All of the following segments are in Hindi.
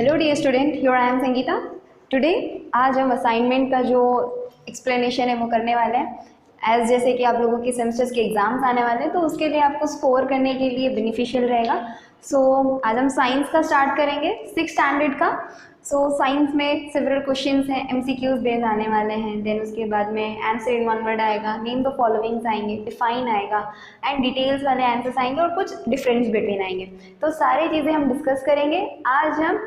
Hello dear student, here I am Sangeeta. Today आज हम असाइनमेंट का जो एक्सप्लेनेशन है वो करने वाले हैं। एज जैसे कि आप लोगों के सेमेस्टर्स के एग्जाम्स आने वाले हैं तो उसके लिए आपको स्कोर करने के लिए बेनिफिशियल रहेगा। सो आज हम साइंस का स्टार्ट करेंगे, 6th स्टैंडर्ड का। साइंस में सेवरल क्वेश्चंस हैं, MCQs बेस आने वाले हैं। देन उसके बाद में आंसर इन वन वर्ड आएगा, नेम द फॉलोइंग्स आएंगे, डिफाइन आएगा एंड डिटेल्स वाले आंसर्स आएंगे और कुछ डिफरेंस बिटवीन आएंगे। तो सारी चीज़ें हम डिस्कस करेंगे आज। हम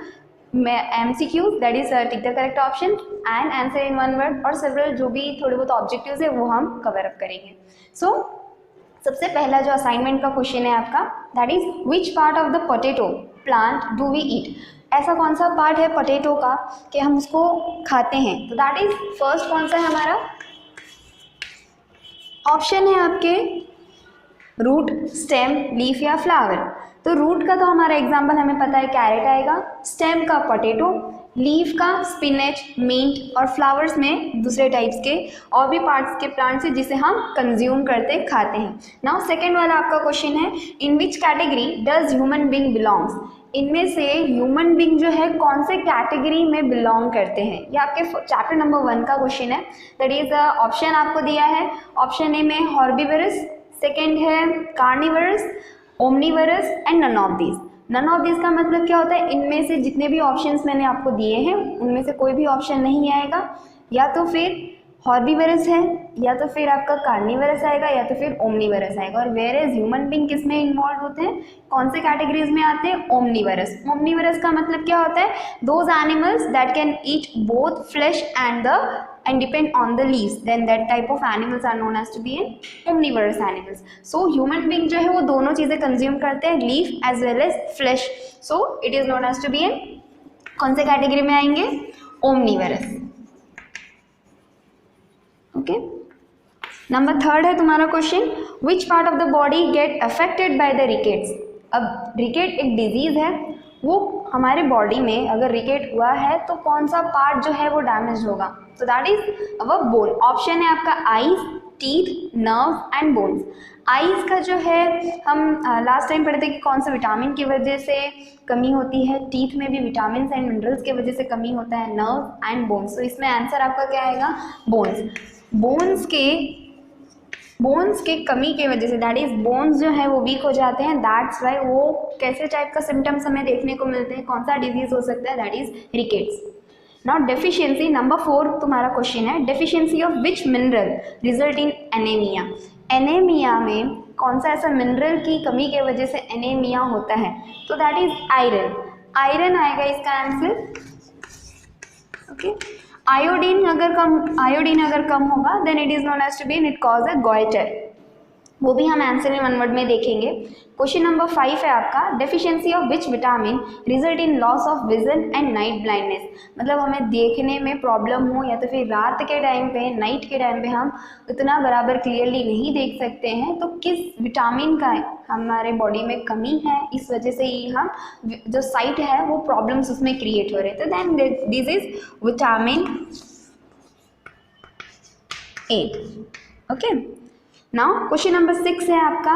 MCQs that is tick the correct option and answer in one word और सेवरल जो भी थोड़े बहुत ऑब्जेक्टिव्स है वो हम कवर अप करेंगे। सबसे पहला जो असाइनमेंट का क्वेश्चन है आपका, that is which part of the potato plant do we eat. ऐसा कौन सा पार्ट है पोटैटो का कि हम उसको खाते हैं। तो दैट इज फर्स्ट कौन सा है हमारा ऑप्शन है आपके रूट, स्टेम, लीफ या फ्लावर। तो रूट का तो हमारा एग्जाम्पल हमें पता है कैरेट आएगा, स्टेम का पोटैटो, लीफ का स्पिनच, मिंट और फ्लावर्स में दूसरे टाइप्स के और भी पार्ट्स के प्लांट्स हैं जिसे हम कंज्यूम करते खाते हैं। नाउ सेकेंड वाला आपका क्वेश्चन है, in which category does human being belongs. इनमें से ह्यूमन बीइंग जो है कौन से कैटेगरी में बिलोंग करते हैं। ये आपके चैप्टर नंबर 1 का क्वेश्चन है। दैट इज ऑप्शन आपको दिया है, ऑप्शन ए में हॉर्बीवरस, सेकेंड है carnivorous, omnivorous and none of these. None of this का मतलब क्या होता है, इनमें से जितने भी ऑप्शंस मैंने आपको दिए हैं उनमें से कोई भी ऑप्शन नहीं आएगा। या तो फिर हॉर्बीवरस है, या तो फिर आपका कार्निवरस आएगा, या तो फिर ओमनीवरस आएगा। और वेयर एज ह्यूमन बीइंग किस में इन्वॉल्व होते हैं, कौन से कैटेगरीज में आते हैं, ओमनीवरस। ओमनीवरस का मतलब क्या होता है, those animals that can eat both flesh and depend on the leaves, then that type of animals are known as to be an omnivorous animals. So human being जो है वो दोनों चीजें कंज्यूम करते हैं, leaf as well as flesh. So it is known as to be an कौन से कैटेगरी में आएंगे, ओमनीवरस। ओके, नंबर 3 है तुम्हारा question, which part of the body get affected by the rickets. अब रिकेट एक डिजीज है, वो हमारे बॉडी में अगर रिकेट हुआ है तो कौन सा पार्ट जो है वो डैमेज होगा। तो that is our bone. Option है आपका eyes, teeth, nerve and bones. Eyes का जो है हम लास्ट टाइम पढ़े थे कि कौन सा विटामिन की वजह से कमी होती है, टीथ में भी विटामिन एंड मिनरल्स की वजह से कमी होता है, नर्व एंड बोन्स। तो इसमें आंसर आपका क्या आएगा, बोन्स। बोन्स के कमी के वजह से दैट इज बोन्स जो है वो वीक हो जाते हैं। दैट्स वाई वो कैसे टाइप का सिम्टम्स हमें देखने को मिलते हैं, कौन सा डिजीज हो सकता है, that is rickets. Now deficiency number 4 तुम्हारा क्वेश्चन है, deficiency of which mineral result in anaemia. Anaemia में कौन सा ऐसा मिनरल की कमी के वजह से एनीमिया होता है। तो दैट इज आयरन। आयरन आएगा इसका आंसर। ओके, आयोडीन अगर कम होगा then it is known as to be it cause a goitre. वो भी हम आंसर इन वन वर्ड में देखेंगे। क्वेश्चन नंबर 5 है आपका, deficiency of which vitamin result in loss of vision and night blindness. मतलब हमें देखने में प्रॉब्लम हो या तो फिर रात के टाइम पे, नाइट के टाइम पे हम उतना बराबर क्लियरली नहीं देख सकते हैं, तो किस विटामिन का हमारे बॉडी में कमी है, इस वजह से ही हम जो साइट है वो प्रॉब्लम्स उसमें क्रिएट हो रहे थे। Then this is vitamin A. Okay, now question number 6 है आपका,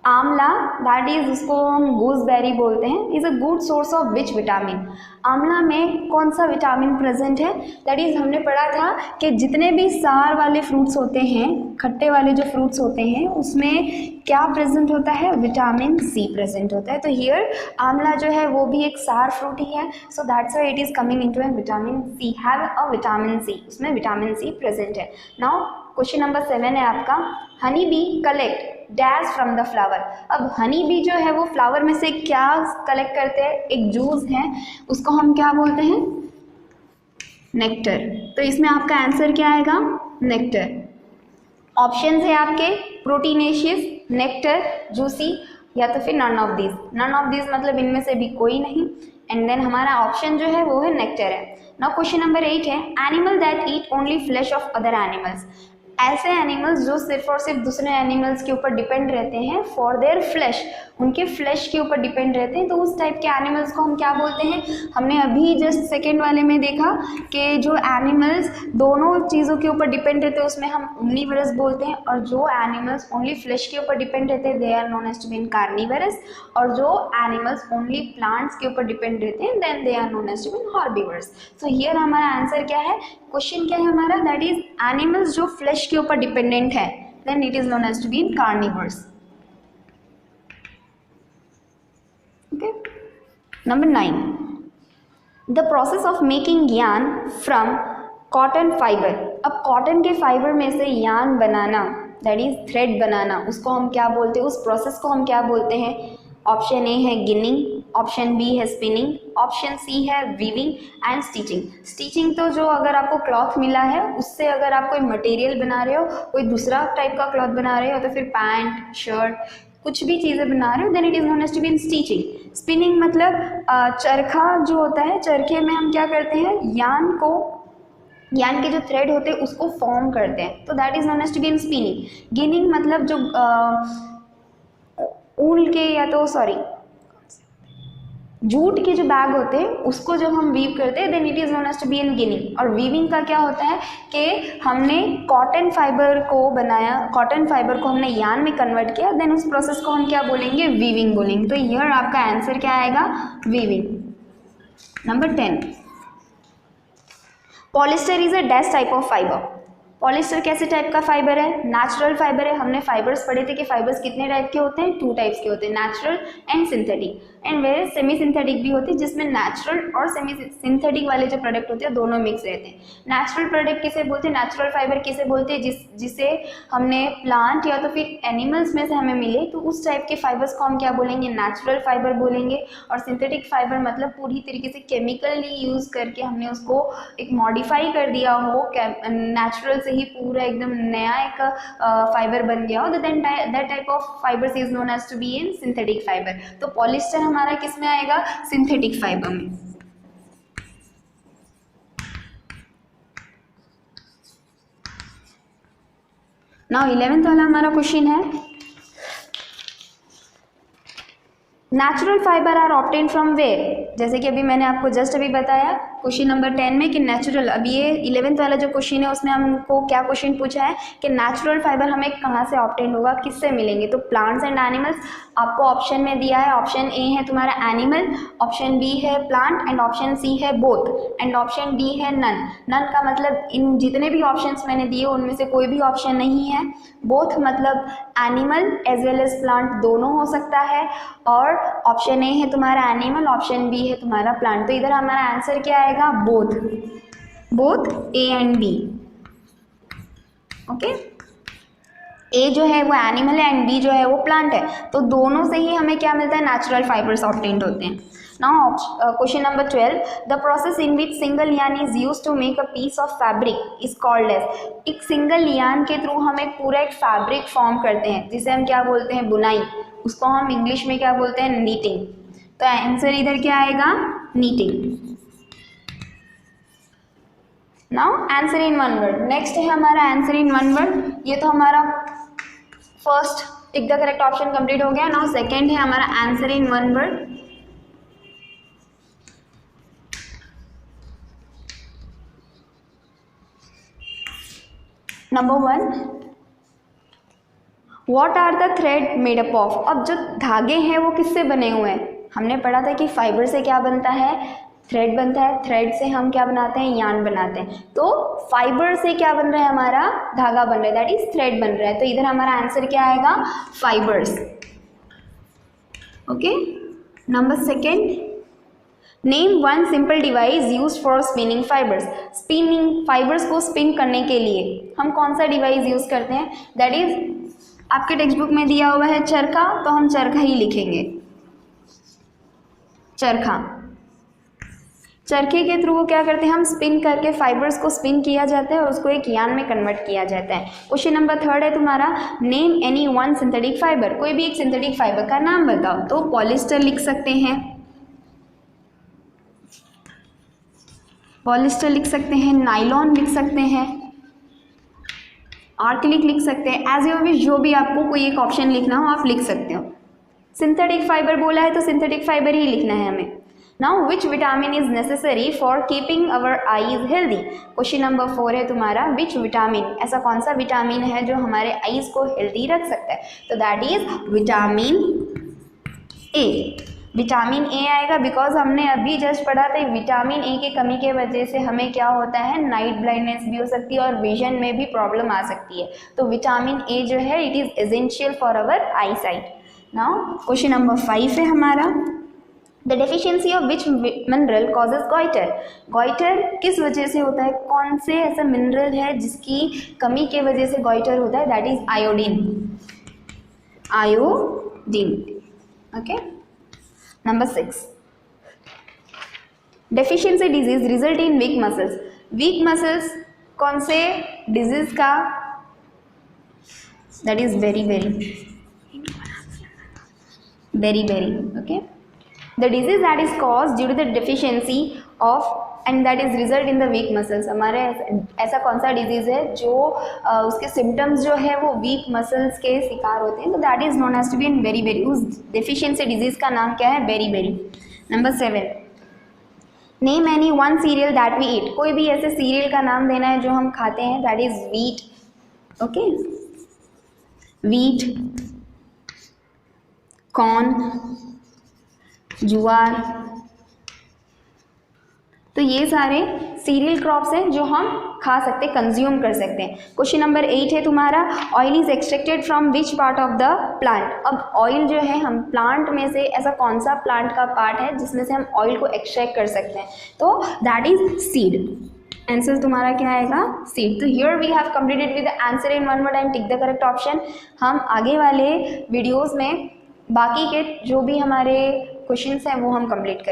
आंवला दैट इज उसको हम गूसबेरी बोलते हैं, is a good source of which vitamin. आंवला में कौन सा विटामिन प्रेजेंट है, दैट इज हमने पढ़ा था कि जितने भी सार वाले फ्रूट्स होते हैं, खट्टे वाले जो फ्रूट्स होते हैं उसमें क्या प्रेजेंट होता है, विटामिन सी प्रेजेंट होता है। तो हियर आंवला जो है वो भी एक सार फ्रूट ही है, so that's why it is coming into an vitamin C, have a vitamin C, उसमें विटामिन सी प्रेजेंट है। नाउ क्वेश्चन नंबर 7 है आपका, honey bee collect dash from the flower. अब हनी बी जो है वो फ्लावर में से क्या कलेक्ट करते हैं, एक जूस है, उसको हम क्या बोलते हैं, नेक्टर। तो इसमें आपका आंसर क्या आएगा, नेक्टर। ऑप्शंस है आपके प्रोटीनेशियस, नेक्टर, जूसी या तो फिर none of these. None of these मतलब इनमें से भी कोई नहीं, एंड देन हमारा ऑप्शन जो है वो है नेक्टर है। नाउ क्वेश्चन नंबर 8 है, animal that eat only flash of other animals. ऐसे एनिमल्स जो सिर्फ और सिर्फ दूसरे एनिमल्स के ऊपर डिपेंड रहते हैं फॉर देयर फ्लैश, उनके फ्लैश के ऊपर डिपेंड रहते हैं, तो उस टाइप के एनिमल्स को हम क्या बोलते हैं? हमने अभी जस्ट सेकेंड वाले में देखा कि जो एनिमल्स दोनों चीज़ों के ऊपर डिपेंड रहते हैं उसमें हम ओमनीवरस बोलते हैं, और जो एनिमल्स ओनली फ्लैश के ऊपर डिपेंड रहते हैं they are known as to be carnivorous, और जो एनिमल्स ओनली प्लांट्स के ऊपर डिपेंड रहते हैं then they are known as to be herbivores. So here हमारा आंसर क्या है? क्वेश्चन क्या है हमारा? दैट इज एनिमल्स जो फ्लैश के ऊपर डिपेंडेंट है then it is known as to be carnivores. Okay, number 9, the process of making yarn from cotton fibre. अब कॉटन के फाइबर में से यार्न बनाना दैट इज थ्रेड बनाना, उसको हम क्या बोलते हैं? उस प्रोसेस को हम क्या बोलते हैं? ऑप्शन ए है गिनिंग, ऑप्शन बी है स्पिनिंग, ऑप्शन सी है वीविंग एंड स्टिचिंग। स्टिचिंग तो जो अगर आपको क्लॉथ मिला है उससे अगर आप कोई मटेरियल बना रहे हो, कोई दूसरा टाइप का क्लॉथ बना रहे हो तो फिर पैंट शर्ट कुछ भी चीज़ें बना रहे हो then it is known as to be in stitching. Spinning मतलब चरखा जो होता है, चरखे में हम क्या करते हैं? यार्न के जो थ्रेड होते हैं उसको फॉर्म करते हैं, तो that is known as to be in spinning. Ginning मतलब जो ऊल के या तो जूट के जो बैग होते हैं उसको जब हम वीव करते हैं then it is known as to be in ginning. और वीविंग का क्या होता है कि हमने कॉटन फाइबर को बनाया, कॉटन फाइबर को हमने यार्न में कन्वर्ट किया, देन उस प्रोसेस को हम क्या बोलेंगे? वीविंग बोलेंगे। तो हियर आपका आंसर क्या आएगा? Weaving. Number 10, polyester is a dash type of fibre. Polyester कैसे टाइप का फाइबर है? नेचुरल फाइबर है। हमने फाइबर्स पढ़े थे कि फाइबर्स कितने टाइप के होते हैं? 2 टाइप्स के होते हैं, natural and synthetic, and where semi synthetic भी होते हैं जिसमें नेचुरल और सेमी सिंथेटिक वाले जो प्रोडक्ट होते हैं दोनों मिक्स रहते हैं। नेचुरल प्रोडक्ट किसे बोलते हैं? नेचुरल फाइबर किसे बोलते हैं? जिसे हमने प्लांट या तो फिर एनिमल्स में से हमें मिले, तो उस टाइप के फाइबर्स को हम क्या बोलेंगे? नेचुरल फाइबर बोलेंगे। और सिंथेटिक फाइबर मतलब पूरी तरीके से केमिकली यूज़ करके हमने उसको एक मॉडिफाई कर दिया हो, नेचुरल से ही पूरा एकदम नया एक फाइबर बन गया हो, then that type of fibres is known as to be in synthetic fibre. तो पॉलिस्टर हमारा किस में आएगा? सिंथेटिक फाइबर में। नाउ 11th वाला हमारा क्वेश्चन है, natural fibre are obtain from where. जैसे कि अभी मैंने आपको जस्ट अभी बताया क्वेश्चन नंबर 10 में कि नेचुरल, अब ये 11th वाला जो क्वेश्चन है उसमें हमको क्या क्वेश्चन पूछा है कि नेचुरल फाइबर हमें कहाँ से ऑब्टेन होगा, किससे मिलेंगे? तो प्लांट्स एंड एनिमल्स आपको ऑप्शन में दिया है। ऑप्शन ए है तुम्हारा एनिमल, ऑप्शन बी है प्लांट एंड ऑप्शन सी है बोथ, एंड ऑप्शन डी है नन। नन का मतलब इन जितने भी ऑप्शंस मैंने दिए उनमें से कोई भी ऑप्शन नहीं है। बोथ मतलब animal as well as plant दोनों हो सकता है, और ऑप्शन ए है तुम्हारा एनिमल, ऑप्शन बी है तुम्हारा प्लांट। तो इधर हमारा आंसर क्या आएगा? Both, both A and B. Okay, A जो है वो एनिमल है एंड बी जो है वो प्लांट है, तो दोनों से ही हमें क्या मिलता है? नेचुरल फाइबर्स ऑब्टेन्ड होते हैं। Now question number 12, the process in which single yarn is used to make a piece of fabric is called as. एक सिंगल यार्न के थ्रू हम एक पूरा एक फैब्रिक फॉर्म करते हैं जिसे हम क्या बोलते हैं? बुनाई। उसको हम इंग्लिश में क्या बोलते हैं? नीटिंग। तो आंसर इधर क्या आएगा? Knitting. Now answer in one word. Next है हमारा आंसर इन वन वर्ड। ये तो हमारा first tick the correct option complete हो गया। नाउ सेकंड है हमारा answer in one word. Number 1, what are the thread made up of. अब जो धागे हैं वो किससे बने हुए हैं? हमने पढ़ा था कि फाइबर से क्या बनता है? थ्रेड बनता है। थ्रेड से हम क्या बनाते हैं? यार्न बनाते हैं। तो फाइबर से क्या बन रहा है? हमारा धागा बन रहा है, दैट इज थ्रेड बन रहा है। तो इधर हमारा आंसर क्या आएगा? Fibres. Okay, number 2, name one simple device use for spinning fibres. Spinning fibres को स्पिन करने के लिए हम कौन सा डिवाइस यूज करते हैं? दैट इज आपके टेक्स्ट बुक में दिया हुआ है चरखा, तो हम चरखा ही लिखेंगे। चरखा, चरखे के थ्रू वो क्या करते हैं? हम स्पिन करके फाइबर्स को स्पिन किया जाता है और उसको एक यार्न में कन्वर्ट किया जाता है। क्वेश्चन नंबर 3 है तुम्हारा, name any one synthetic fibre. कोई भी एक सिंथेटिक फाइबर का नाम बताओ। तो पॉलिस्टर लिख सकते हैं, पॉलिस्टर लिख सकते हैं, नाइलॉन लिख सकते हैं, आर्किलिक लिख सकते हैं, एज योर विश, जो भी आपको कोई एक ऑप्शन लिखना हो आप लिख सकते हो। सिंथेटिक फाइबर बोला है तो सिंथेटिक फाइबर ही लिखना है हमें। Now which vitamin is necessary for keeping our eyes healthy. Question number 4 है तुम्हारा, विच विटामिन, ऐसा कौन सा विटामिन है जो हमारे आईज को हेल्दी रख सकता है, तो that is vitamin A. Vitamin A आएगा बिकॉज हमने अभी जस्ट पढ़ा था विटामिन ए की कमी के वजह से हमें क्या होता है, नाइट ब्लाइंडनेस भी हो सकती है और विजन में भी प्रॉब्लम आ सकती है। तो विटामिन ए जो है it is essential for our I site. Now question number 5 है हमारा, the deficiency of which mineral causes goitre. Goitre किस वजह से होता है, कौन से ऐसा मिनरल है जिसकी कमी के वजह से गॉइटर होता है, that is iodine. Iodine, okay. Number 6, deficiency disease result in weak muscles. Weak muscles कौन से डिजीज का, that is beri okay, the disease that is caused due to the deficiency of and that is result in the weak muscles। हमारे ऐसा कौन सा डिजीज है जो उसके सिम्टम्स जो है वो वीक मसल्स के शिकार होते हैं, तो that is known as to be in beri, उस डेफिशिएंसी डिजीज का नाम क्या है, beri. Number 7, name any one cereal that we eat. कोई भी ऐसे सीरियल का नाम देना है जो हम खाते हैं, that is wheat, okay, wheat, corn, jowar, तो ये सारे सीरियल क्रॉप्स हैं जो हम खा सकते, कंज्यूम कर सकते हैं। क्वेश्चन नंबर 8 है तुम्हारा, oil is extracted from which part of the plant. अब ऑयल जो है हम प्लांट में से, ऐसा कौन सा प्लांट का पार्ट है जिसमें से हम ऑयल को एक्सट्रैक्ट कर सकते हैं, तो दैट इज सीड। आंसर तुम्हारा क्या आएगा, सीड। तो here we have completed with the answer in one word and tick the correct option. हम आगे वाले वीडियोज़ में बाकी के जो भी हमारे क्वेश्चंस हैं वो हम कंप्लीट करें।